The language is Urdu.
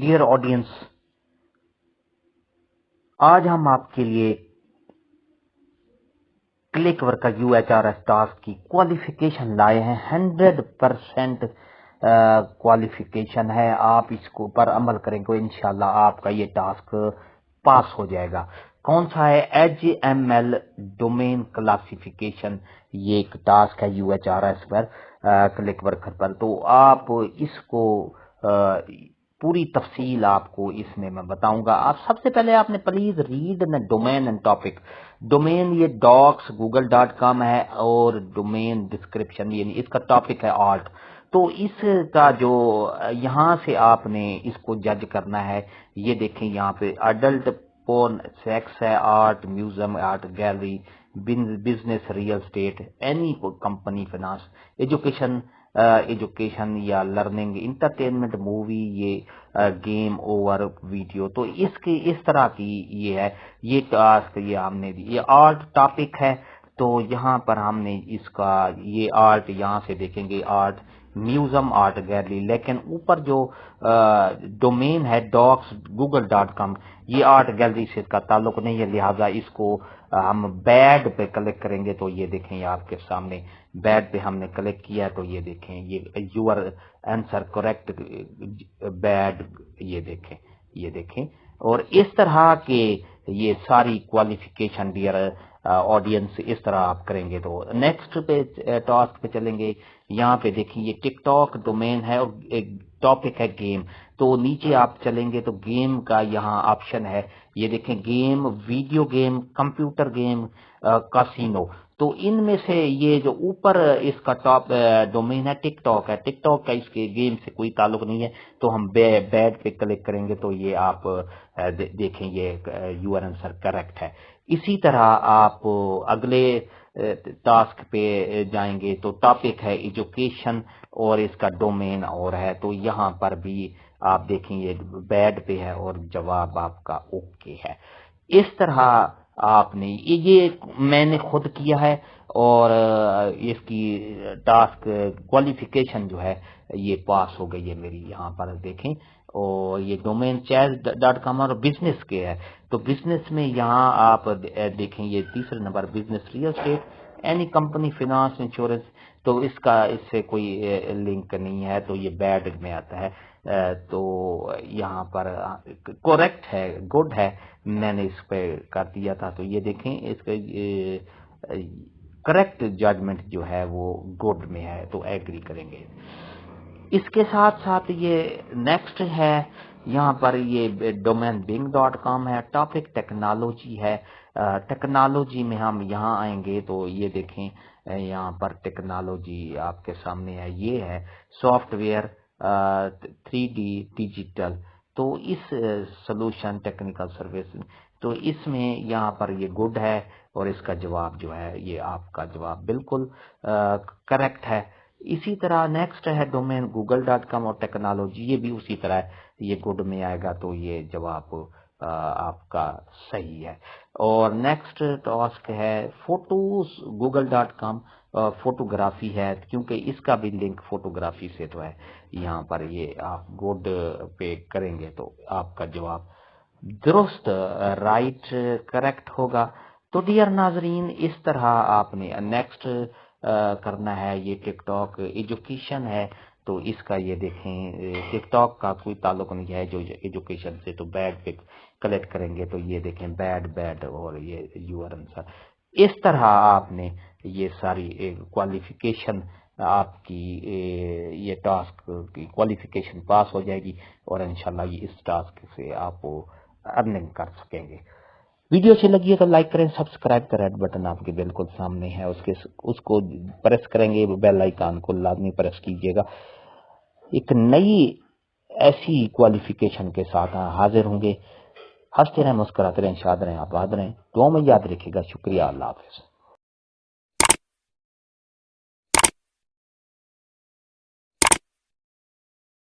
ڈیئر آڈینس، آج ہم آپ کے لیے کلک ورکر UHRS ٹاسک کی کوالیفیکیشن لائے ہیں۔ 100% کوالیفیکیشن ہے، آپ اس کو پر عمل کریں گے انشاءاللہ آپ کا یہ ٹاسک پاس ہو جائے گا۔ کون سا ہے؟ HTML ڈومین کلاسیفیکیشن، یہ ایک ٹاسک ہے UHRS پر، کلک ورکر پر۔ تو آپ اس کو پوری تفصیل آپ کو اس میں بتاؤں گا۔ آپ سب سے پہلے آپ نے please read domain and topic. Domain یہ ڈاکس google.com ہے، اور ڈومین ڈسکرپشن یعنی اس کا ٹاپک ہے آرٹ۔ تو اس کا جو یہاں سے آپ نے اس کو جج کرنا ہے، یہ دیکھیں یہاں پہ ایڈلٹ پورن، سیکس ہے، art museum, art gallery, business, real estate, any company, finance, education یا لرننگ، انٹرٹینمنٹ، مووی، یہ گیم اوور ویڈیو۔ تو اس طرح کی یہ ہے، یہ ٹاسک یہ ہم نے دی۔ یہ آرٹ ٹاپک ہے، تو یہاں پر ہم نے اس کا یہ آرٹ یہاں سے دیکھیں گے، آرٹ میوزیم، آرٹ گیلری، لیکن اوپر جو ڈومین ہے ڈاکس google.com، یہ آرٹ گیلری سے اس کا تعلق نہیں ہے، لہٰذا اس کو ہم بیڈ پہ کلک کریں گے تو یہ دیکھیں یہ آپ کے سامنے بیڈ پہ ہم نے کلک کیا، تو یہ دیکھیں یہ یور آنسر کریکٹ بیڈ، یہ دیکھیں اور اس طرح کے یہ ساری کوالیفیکیشن ڈیئر آڈینس اس طرح آپ کریں گے۔ تو نیکسٹ پہ ٹاسک پہ چلیں گے، یہاں پہ دیکھیں یہ ٹک ٹاک ڈومین ہے اور ایک ٹاپک ہے گیم۔ تو نیچے آپ چلیں گے تو گیم کا یہاں آپشن ہے، یہ دیکھیں game, video game, computer game, casino. تو ان میں سے یہ جو اوپر اس کا ٹاپ ڈومین ہے ٹک ٹاک ہے، ٹک ٹاک کا اس کے گیم سے کوئی تعلق نہیں ہے، تو ہم بیڈ پہ کلک کریں گے تو یہ آپ دیکھیں یہ یور آنسر کریکٹ ہے۔ اسی طرح آپ اگلے ٹاسک پہ جائیں گے تو ٹاپک ہے ایجوکیشن اور اس کا ڈومین اور ہے، تو یہاں پر بھی آپ دیکھیں یہ بیڈ پہ ہے اور جواب آپ کا اوکے ہے۔ اس طرح آپ نے یہ میں نے خود کیا ہے، اور اس کی ٹاسک کوالیفیکیشن جو ہے یہ پاس ہو گئی ہے میری، یہاں پر دیکھیں۔ اور یہ ڈومین chess.com اور بزنس کے ہے، تو بزنس میں یہاں آپ دیکھیں یہ تیسرے number business, real estate, any company, finance, insurance, تو اس کا اس سے کوئی لنک نہیں ہے، تو یہ بیڈ میں آتا ہے۔ تو یہاں پر کریکٹ ہے، گڈ ہے، میں نے اس پہ کر دیا تھا، تو یہ دیکھیں اس کا کریکٹ ججمنٹ جو ہے وہ گڈ میں ہے، تو ایگری کریں گے۔ اس کے ساتھ ساتھ یہ نیکسٹ ہے، یہاں پر یہ ڈومین bing.com ہے، ٹاپک ٹیکنالوجی ہے۔ ٹیکنالوجی میں ہم یہاں آئیں گے تو یہ دیکھیں یہاں پر ٹیکنالوجی آپ کے سامنے ہے، یہ ہے سافٹ ویئر، 3D ڈیجیٹل، تو اس سولوشن ٹیکنیکل سروس، تو اس میں یہاں پر یہ گڈ ہے، اور اس کا جواب جو ہے یہ آپ کا جواب بالکل کریکٹ ہے۔ اسی طرح نیکسٹ ہے ڈومین google.com اور ٹیکنالوجی، یہ بھی اسی طرح ہے، یہ گڈ میں آئے گا، تو یہ جواب آپ کا صحیح ہے۔ اور نیکسٹ ٹاسک ہے فوٹوز google.com، فوٹوگرافی ہے، کیونکہ اس کا بھی لنک فوٹوگرافی سے تو ہے، یہاں پر یہ آپ گڈ پہ کریں گے تو آپ کا جواب درست، رائٹ، کریکٹ ہوگا۔ تو ڈیئر ناظرین، اس طرح آپ نے نیکسٹ کرنا ہے۔ یہ ٹک ٹاک ایجوکیشن ہے، تو اس کا یہ دیکھیں ٹک ٹاک کا کوئی تعلق نہیں ہے جو ایجوکیشن سے، تو بیڈ پہ کلیکٹ کریں گے تو یہ دیکھیں بیڈ اور یہ یور آنسر۔ اس طرح آپ نے یہ ساری کوالیفیکیشن آپ کی یہ ٹاسک کی کوالیفیکیشن پاس ہو جائے گی، اور انشاءاللہ یہ اس ٹاسک سے آپ ارننگ کر سکیں گے۔ ویڈیو اچھی لگی ہے تو لائک کریں، سبسکرائب کا ریڈ بٹن آپ کے بالکل سامنے ہے، اس کو پریس کریں گے، بیل آئیکن کو لازمی پریس کیجئے گا۔ ایک نئی ایسی کوالیفیکیشن کے ساتھ حاضر ہوں گے۔ ہنستے رہیں، مسکراتے رہیں، شاد رہیں، آباد رہیں، دعاؤں میں یاد رکھیے گا۔ شکریہ، اللہ حافظ۔